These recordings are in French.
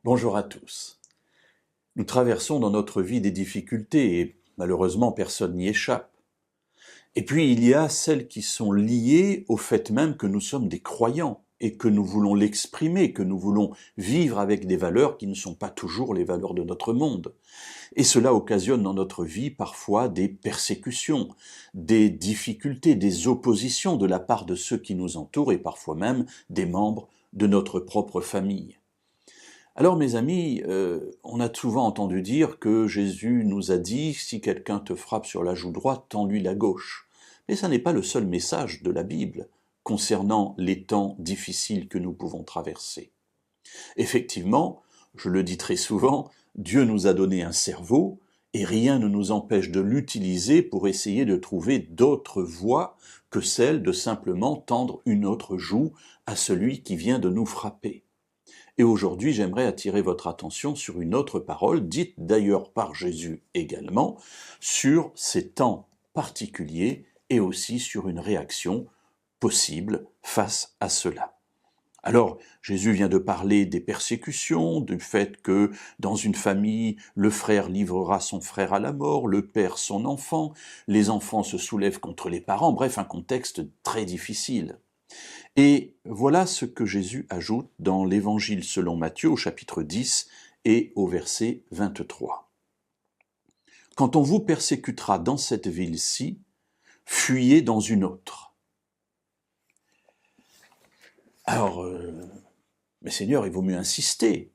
Bonjour à tous. Nous traversons dans notre vie des difficultés et malheureusement personne n'y échappe. Et puis il y a celles qui sont liées au fait même que nous sommes des croyants et que nous voulons l'exprimer, que nous voulons vivre avec des valeurs qui ne sont pas toujours les valeurs de notre monde. Et cela occasionne dans notre vie parfois des persécutions, des difficultés, des oppositions de la part de ceux qui nous entourent et parfois même des membres de notre propre famille. Alors mes amis, on a souvent entendu dire que Jésus nous a dit « si quelqu'un te frappe sur la joue droite, tends-lui la gauche ». Mais ça n'est pas le seul message de la Bible concernant les temps difficiles que nous pouvons traverser. Effectivement, je le dis très souvent, Dieu nous a donné un cerveau et rien ne nous empêche de l'utiliser pour essayer de trouver d'autres voies que celle de simplement tendre une autre joue à celui qui vient de nous frapper. Et aujourd'hui, j'aimerais attirer votre attention sur une autre parole, dite d'ailleurs par Jésus également, sur ces temps particuliers et aussi sur une réaction possible face à cela. Alors, Jésus vient de parler des persécutions, du fait que dans une famille, le frère livrera son frère à la mort, le père son enfant, les enfants se soulèvent contre les parents, bref, un contexte très difficile. Et voilà ce que Jésus ajoute dans l'Évangile selon Matthieu au chapitre 10 et au verset 23. « Quand on vous persécutera dans cette ville-ci, fuyez dans une autre. » Alors, mais Seigneur, il vaut mieux insister.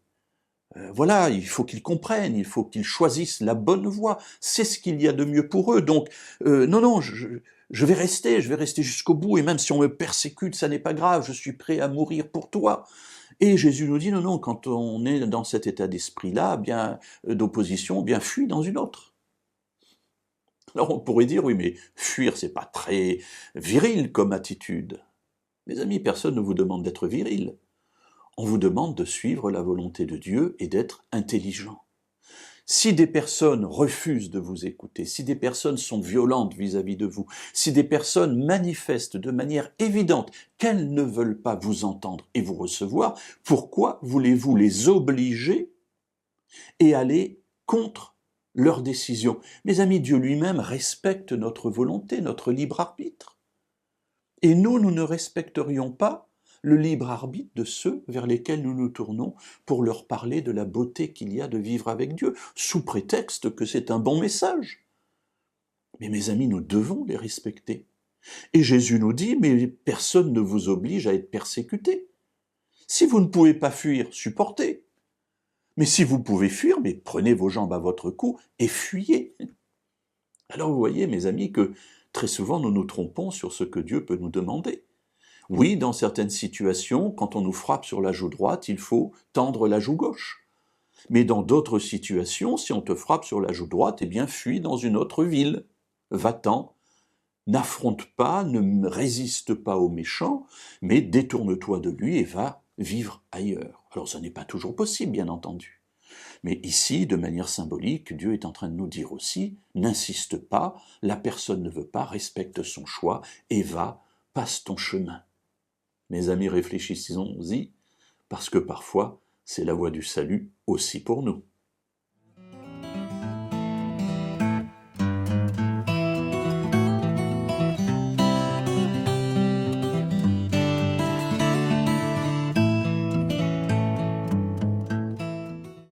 Voilà, il faut qu'ils comprennent, il faut qu'ils choisissent la bonne voie. C'est ce qu'il y a de mieux pour eux. Donc, non, je vais rester jusqu'au bout, et même si on me persécute, ça n'est pas grave, je suis prêt à mourir pour toi. Et Jésus nous dit, non, quand on est dans cet état d'esprit-là, bien d'opposition, bien fuis dans une autre. Alors on pourrait dire, oui, mais fuir, c'est pas très viril comme attitude. Mes amis, personne ne vous demande d'être viril. On vous demande de suivre la volonté de Dieu et d'être intelligent. Si des personnes refusent de vous écouter, si des personnes sont violentes vis-à-vis de vous, si des personnes manifestent de manière évidente qu'elles ne veulent pas vous entendre et vous recevoir, pourquoi voulez-vous les obliger et aller contre leurs décisions? Mes amis, Dieu lui-même respecte notre volonté, notre libre arbitre. Et nous ne respecterions pas le libre arbitre de ceux vers lesquels nous nous tournons pour leur parler de la beauté qu'il y a de vivre avec Dieu, sous prétexte que c'est un bon message. Mais mes amis, nous devons les respecter. Et Jésus nous dit, mais personne ne vous oblige à être persécuté. Si vous ne pouvez pas fuir, supportez. Mais si vous pouvez fuir, mais prenez vos jambes à votre cou et fuyez. Alors vous voyez, mes amis, que très souvent nous nous trompons sur ce que Dieu peut nous demander. Oui, dans certaines situations, quand on nous frappe sur la joue droite, il faut tendre la joue gauche. Mais dans d'autres situations, si on te frappe sur la joue droite, eh bien, fuis dans une autre ville. Va-t'en, n'affronte pas, ne résiste pas au méchant, mais détourne-toi de lui et va vivre ailleurs. Alors, ça n'est pas toujours possible, bien entendu. Mais ici, de manière symbolique, Dieu est en train de nous dire aussi, n'insiste pas, la personne ne veut pas, respecte son choix et va, passe ton chemin. Mes amis, réfléchissons-y, parce que parfois, c'est la voie du salut aussi pour nous.